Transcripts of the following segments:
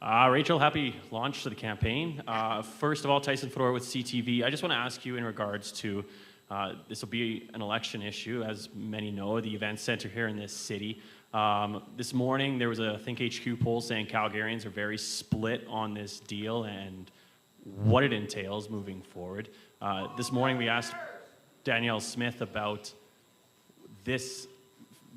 Rachel, happy launch to the campaign. First of all, Tyson Fedora with CTV. I just want to ask you in regards to, this will be an election issue, as many know, the event center here in this city. This morning, there was a Think HQ poll saying Calgarians are very split on this deal and what it entails moving forward. This morning, we asked Danielle Smith about this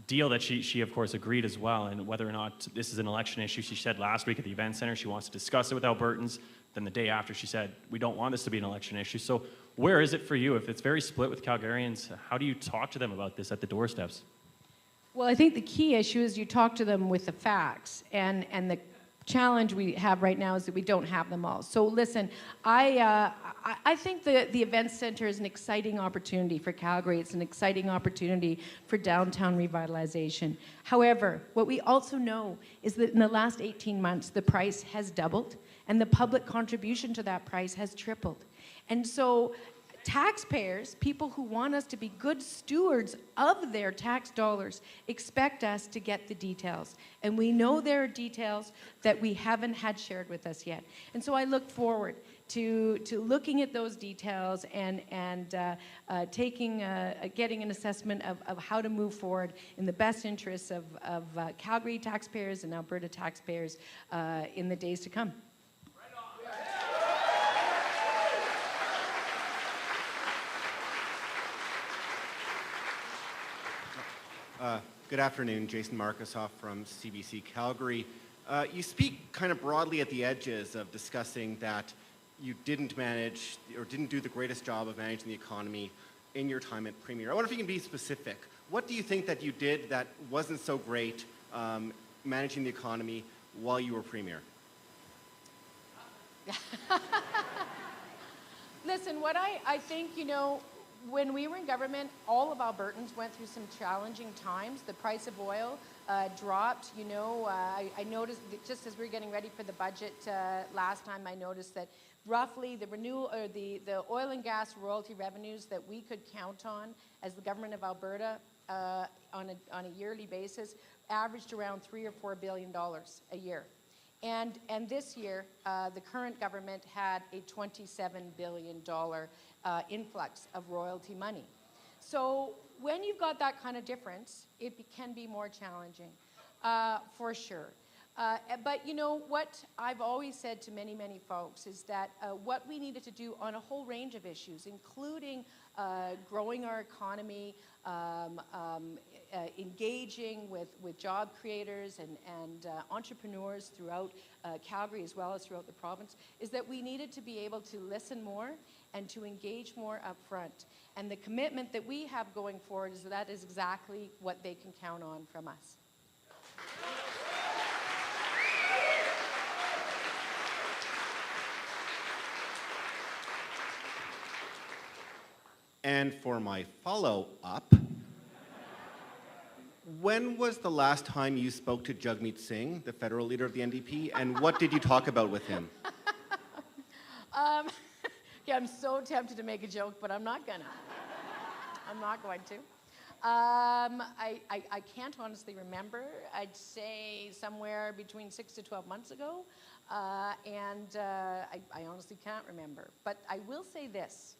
deal that she of course agreed as well, and whether or not this is an election issue. She said last week at the event center she wants to discuss it with Albertans. Then the day after she said we don't want this to be an election issue. So where is it for you? If it's very split with Calgarians, how do you talk to them about this at the doorsteps? Well, I think the key issue is you talk to them with the facts, and the challenge we have right now is that we don't have them all. So listen, I think the event center is an exciting opportunity for Calgary. It's an exciting opportunity for downtown revitalization. However, what we also know is that in the last 18 months, the price has doubled, and the public contribution to that price has tripled. And so taxpayers, people who want us to be good stewards of their tax dollars, expect us to get the details. And we know there are details that we haven't had shared with us yet. And so I look forward to looking at those details and getting an assessment of how to move forward in the best interests of Calgary taxpayers and Alberta taxpayers in the days to come. Good afternoon, Jason Markusoff from CBC Calgary. You speak kind of broadly at the edges of discussing that you didn't manage or didn't do the greatest job of managing the economy in your time at Premier. I wonder if you can be specific. What do you think that you did that wasn't so great managing the economy while you were Premier? Listen, what I think, you know, when we were in government, all of Albertans went through some challenging times. The price of oil dropped. You know, I noticed that just as we were getting ready for the budget last time, I noticed that roughly the oil and gas royalty revenues that we could count on as the government of Alberta on a yearly basis averaged around $3 or $4 billion a year. And this year, the current government had a $27 billion influx of royalty money. So when you've got that kind of difference, it can be more challenging, for sure. But you know, what I've always said to many, many folks is that what we needed to do on a whole range of issues, including growing our economy, engaging with job creators and entrepreneurs throughout Calgary as well as throughout the province, is that we needed to be able to listen more and to engage more up front. And the commitment that we have going forward is that is exactly what they can count on from us. And for my follow-up, when was the last time you spoke to Jagmeet Singh, the federal leader of the NDP, and what did you talk about with him? Yeah, I'm so tempted to make a joke, but I'm not gonna. I'm not going to. I can't honestly remember. I'd say somewhere between 6 to 12 months ago, and I honestly can't remember. But I will say this,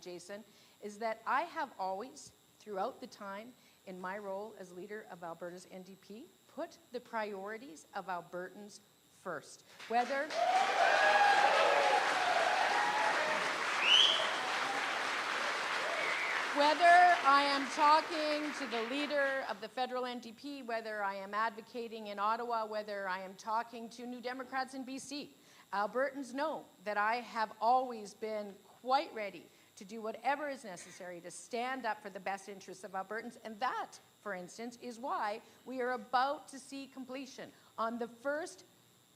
Jason, is that I have always, throughout the time in my role as leader of Alberta's NDP, put the priorities of Albertans first. Whether I am talking to the leader of the federal NDP, whether I am advocating in Ottawa, whether I am talking to New Democrats in BC, Albertans know that I have always been quite ready to do whatever is necessary to stand up for the best interests of Albertans. And that, for instance, is why we are about to see completion on the first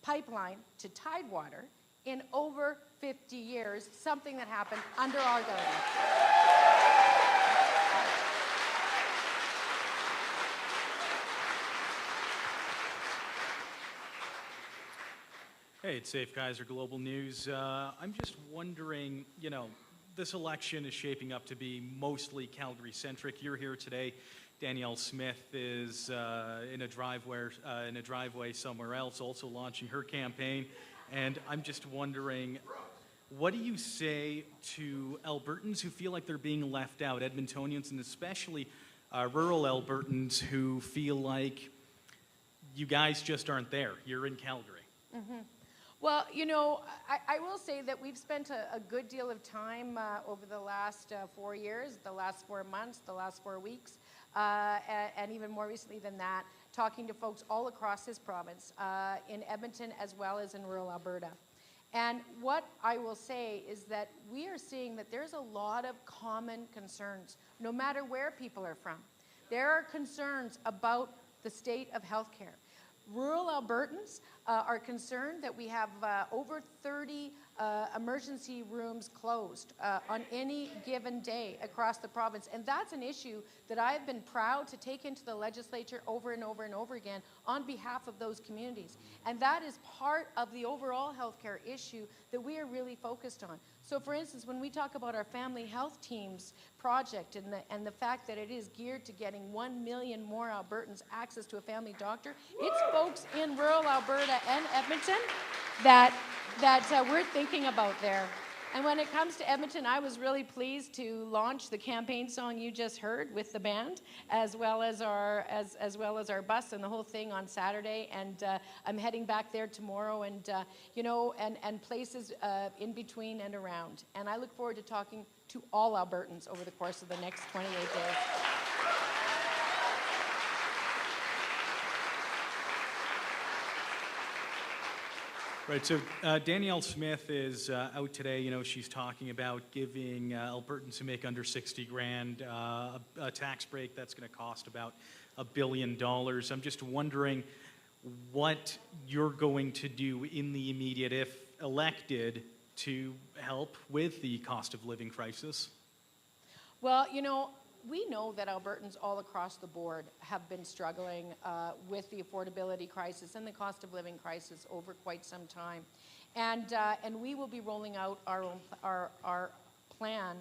pipeline to Tidewater in over 50 years, something that happened under our government. Hey, it's Safe Kaiser, Global News. I'm just wondering, you know, this election is shaping up to be mostly Calgary-centric. You're here today Danielle Smith is in a driveway somewhere else, also launching her campaign. And I'm just wondering, what do you say to Albertans who feel like they're being left out, Edmontonians and especially rural Albertans who feel like you guys just aren't there? You're in Calgary. Mm-hmm. Well, you know, I will say that we've spent a good deal of time over the last 4 years, the last 4 months, the last 4 weeks, and even more recently than that, talking to folks all across this province, in Edmonton as well as in rural Alberta. And what I will say is that we are seeing that there's a lot of common concerns, no matter where people are from. There are concerns about the state of healthcare. Rural Albertans are concerned that we have over 30 emergency rooms closed on any given day across the province. And that's an issue that I've been proud to take into the legislature over and over and over again on behalf of those communities. And that is part of the overall healthcare issue that we are really focused on. So for instance, when we talk about our family health teams project and the fact that it is geared to getting 1 million more Albertans access to a family doctor, it's folks in rural Alberta and Edmonton that we're thinking about there. And when it comes to Edmonton, I was really pleased to launch the campaign song you just heard with the band, as well as our bus and the whole thing on Saturday. And I'm heading back there tomorrow, and you know, and places in between and around. And I look forward to talking to all Albertans over the course of the next 28 days. Right, so Danielle Smith is out today. You know, she's talking about giving Albertans who make under 60 grand a tax break that's going to cost about $1 billion. I'm just wondering what you're going to do in the immediate, if elected, to help with the cost of living crisis. Well, you know, we know that Albertans all across the board have been struggling with the affordability crisis and the cost of living crisis over quite some time. And we will be rolling out our plan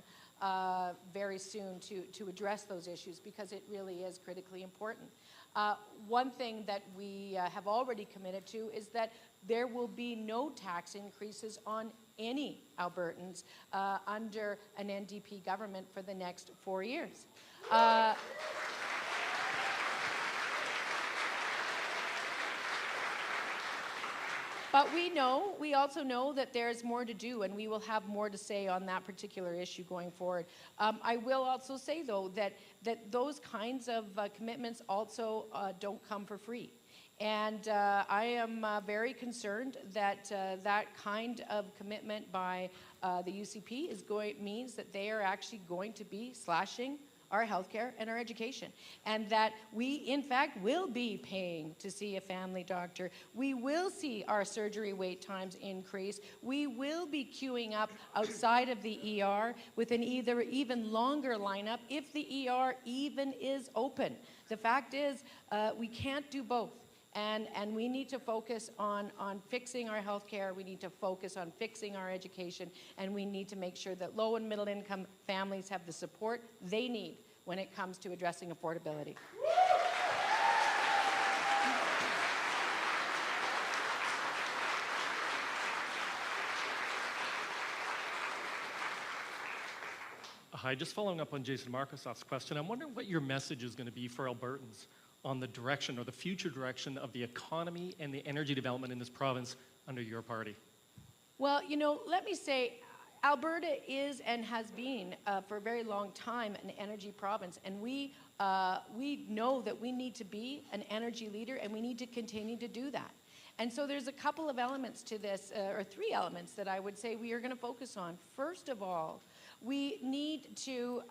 very soon to address those issues, because it really is critically important. One thing that we have already committed to is that there will be no tax increases on any Albertans under an NDP government for the next 4 years. But we also know that there's more to do, and we will have more to say on that particular issue going forward. I will also say, though, that those kinds of commitments also don't come for free. And I am very concerned that that kind of commitment by the UCP means that they are actually going to be slashing our healthcare and our education, and that we, in fact, will be paying to see a family doctor. We will see our surgery wait times increase. We will be queuing up outside of the ER with an even longer lineup if the ER even is open. The fact is, we can't do both. And we need to focus on fixing our health care, we need to focus on fixing our education, and we need to make sure that low and middle income families have the support they need when it comes to addressing affordability. Hi, just following up on Jason Markosov's question, I'm wondering what your message is going to be for Albertans on the direction or the future direction of the economy and the energy development in this province under your party? Well, you know, let me say, Alberta is and has been for a very long time an energy province, and we know that we need to be an energy leader, and we need to continue to do that. And so there's a couple of elements to this, or 3 elements that I would say we are going to focus on. First of all, we need to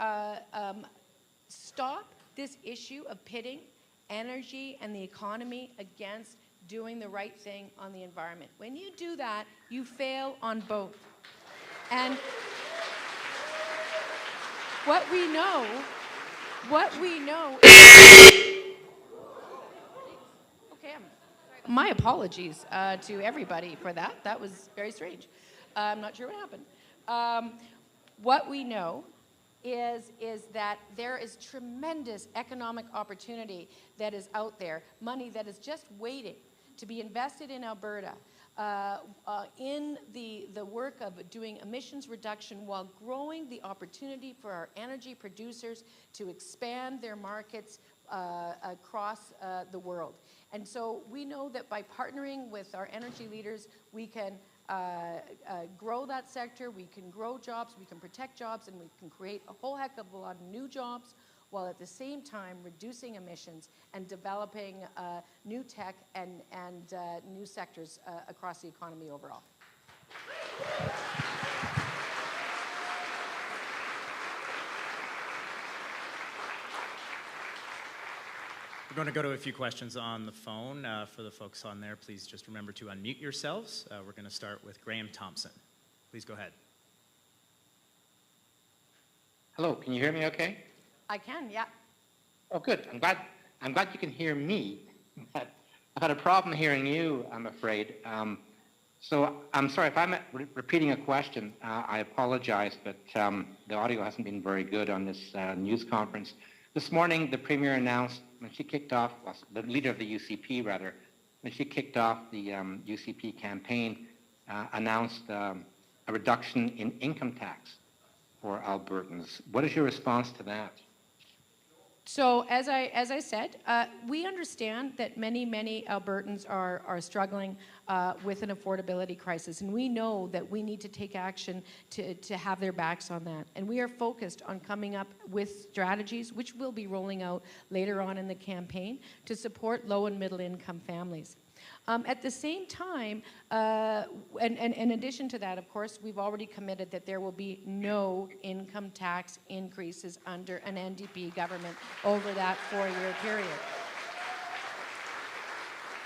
stop this issue of pitting energy and the economy against doing the right thing on the environment. When you do that, you fail on both. And what we know okay, my apologies to everybody for that. That was very strange. I'm not sure what happened. What we know is that there is tremendous economic opportunity that is out there, money that is just waiting to be invested in Alberta in the work of doing emissions reduction while growing the opportunity for our energy producers to expand their markets across the world. And so we know that by partnering with our energy leaders, we can grow that sector, we can grow jobs, we can protect jobs, and we can create a whole heck of a lot of new jobs, while at the same time reducing emissions and developing new tech and new sectors across the economy overall. We're going to go to a few questions on the phone. For the folks on there, please just remember to unmute yourselves. We're going to start with Graham Thompson. Please go ahead. Hello, can you hear me okay? I can, yeah. Oh, good. I'm glad you can hear me. But I've had a problem hearing you, I'm afraid. So I'm sorry if I'm repeating a question. I apologize, but the audio hasn't been very good on this news conference. This morning, the Premier announced, when she kicked off, well, the leader of the UCP, rather, when she kicked off the UCP campaign, announced a reduction in income tax for Albertans. What is your response to that? So as I said, we understand that many Albertans are struggling with an affordability crisis, and we know that we need to take action to have their backs on that. And we are focused on coming up with strategies, which we'll be rolling out later on in the campaign, to support low and middle income families. At the same time, and in addition to that, of course, we've already committed that there will be no income tax increases under an NDP government over that 4-year period.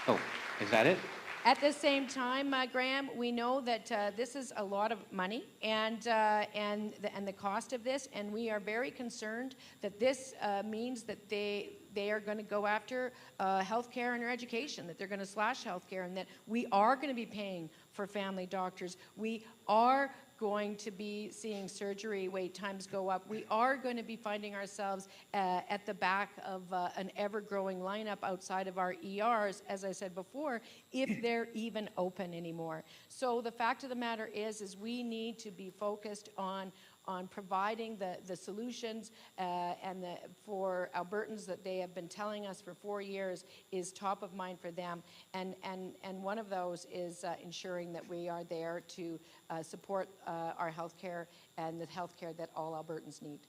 Oh, is that it? At the same time, Graham, we know that this is a lot of money and the cost of this, and we are very concerned that this means that they are going to go after health care and education, that they're going to slash health care, and that we are going to be paying for family doctors. We are going to be seeing surgery wait times go up. We are going to be finding ourselves at the back of an ever-growing lineup outside of our ERs, as I said before, if they're even open anymore. So the fact of the matter is we need to be focused on providing the solutions for Albertans that they have been telling us for 4 years is top of mind for them. And one of those is ensuring that we are there to support our health care and the health care that all Albertans need.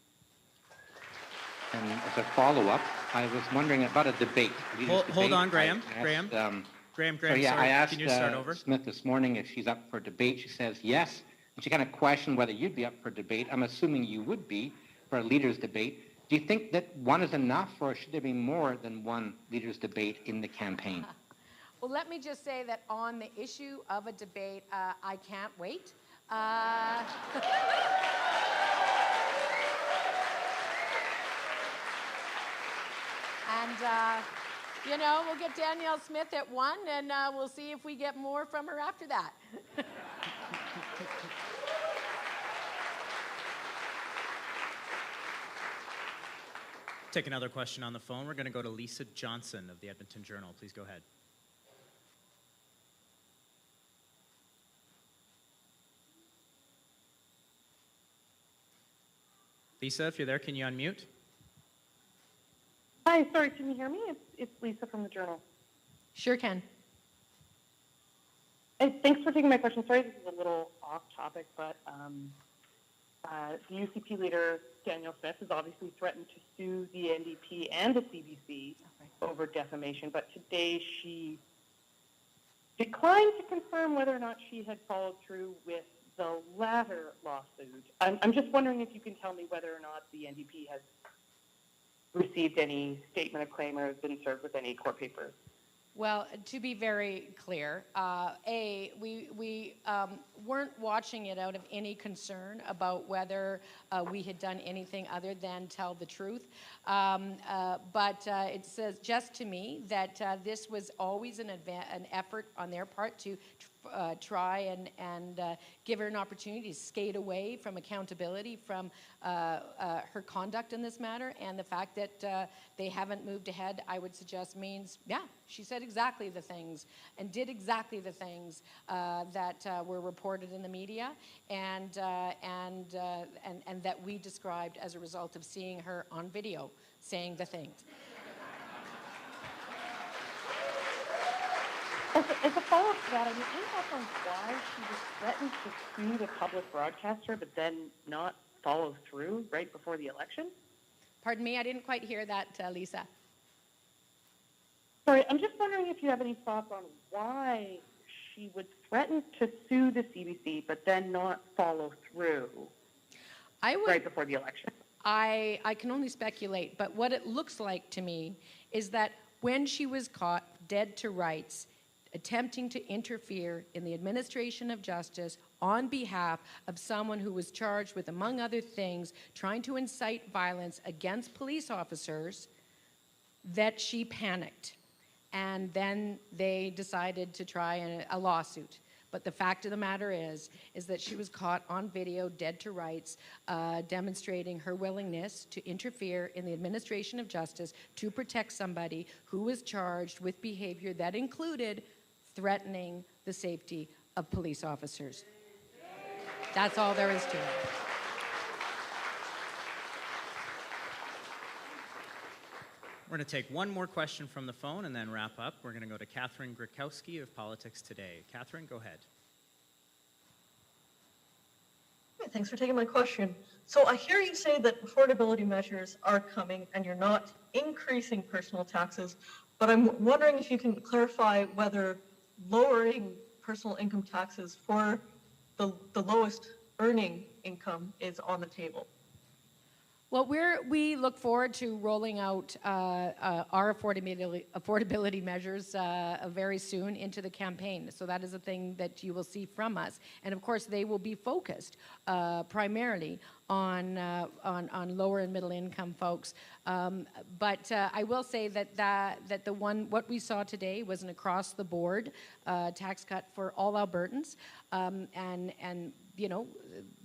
And as a follow-up, I was wondering about a debate. Hold on, Graham. Graham, sorry. I asked Can you start over? Smith this morning if she's up for debate. She says yes. And she kind of questioned whether you'd be up for debate. I'm assuming you would be for a leaders' debate. Do you think that one is enough, or should there be more than one leaders' debate in the campaign? Well, let me just say that on the issue of a debate, I can't wait. You know, we'll get Danielle Smith at 1, and we'll see if we get more from her after that. Take another question on the phone. We're going to go to Lisa Johnson of the Edmonton Journal. Please go ahead. Lisa, if you're there, can you unmute? Hi, sorry, can you hear me? It's Lisa from the Journal. Sure can. Hey, thanks for taking my question. Sorry, this is a little off topic, but the UCP leader, Danielle Smith, has obviously threatened to sue the NDP and the CBC over defamation, but today she declined to confirm whether or not she had followed through with the latter lawsuit. I'm just wondering if you can tell me whether or not the NDP has received any statement of claim or has been served with any court papers. Well, to be very clear, we weren't watching it out of any concern about whether we had done anything other than tell the truth. But it says just to me that this was always an effort on their part to try and give her an opportunity to skate away from accountability from her conduct in this matter. And the fact that they haven't moved ahead, I would suggest means, yeah, she said exactly the things and did exactly the things that were reported in the media and that we described as a result of seeing her on video saying the things. As a follow-up to that, I mean, any thoughts on why she was threatened to sue the public broadcaster but then not follow through right before the election? Pardon me, I didn't quite hear that, Lisa. Sorry, I'm just wondering if you have any thoughts on why she would threaten to sue the CBC but then not follow through right before the election. I can only speculate, but what it looks like to me is that when she was caught dead to rights, attempting to interfere in the administration of justice on behalf of someone who was charged with, among other things, trying to incite violence against police officers, that she panicked. And then they decided to try a lawsuit. But the fact of the matter is that she was caught on video, dead to rights, demonstrating her willingness to interfere in the administration of justice to protect somebody who was charged with behavior that included threatening the safety of police officers. That's all there is to it. We're going to take one more question from the phone and then wrap up. We're going to go to Catherine Grakowski of Politics Today. Catherine, go ahead. Hey, thanks for taking my question. So I hear you say that affordability measures are coming and you're not increasing personal taxes, but I'm wondering if you can clarify whether lowering personal income taxes for the lowest earning income is on the table. Well, we look forward to rolling out our affordability measures very soon into the campaign. So that is a thing that you will see from us. And of course, they will be focused primarily on lower and middle income folks. But I will say that what we saw today was an across the board tax cut for all Albertans, and you know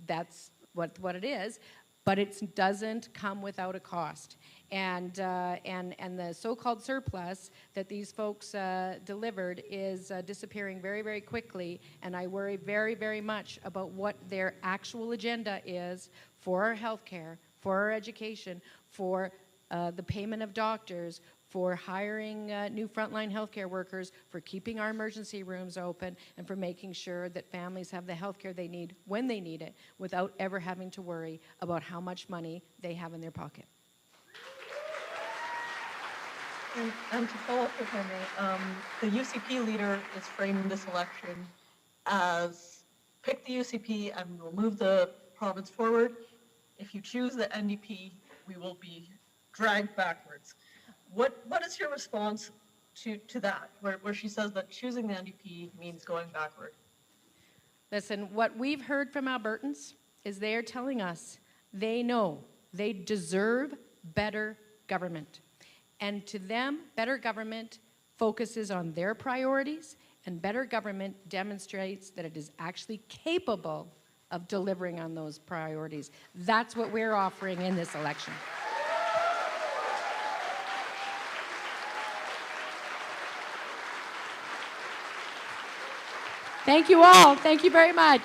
that's what it is. But it doesn't come without a cost. And the so-called surplus that these folks delivered is disappearing very, very quickly. And I worry very, very much about what their actual agenda is for our health care, for our education, for the payment of doctors, for hiring new frontline healthcare workers, for keeping our emergency rooms open, and for making sure that families have the healthcare they need when they need it without ever having to worry about how much money they have in their pocket. And to follow up, if I may, the UCP leader is framing this election as pick the UCP and we will move the province forward. If you choose the NDP, we will be dragged backwards. What is your response to that, where she says that choosing the NDP means going backward? Listen, what we've heard from Albertans is they are telling us they know they deserve better government. And to them, better government focuses on their priorities, and better government demonstrates that it is actually capable of delivering on those priorities. That's what we're offering in this election. Thank you all. Thank you very much.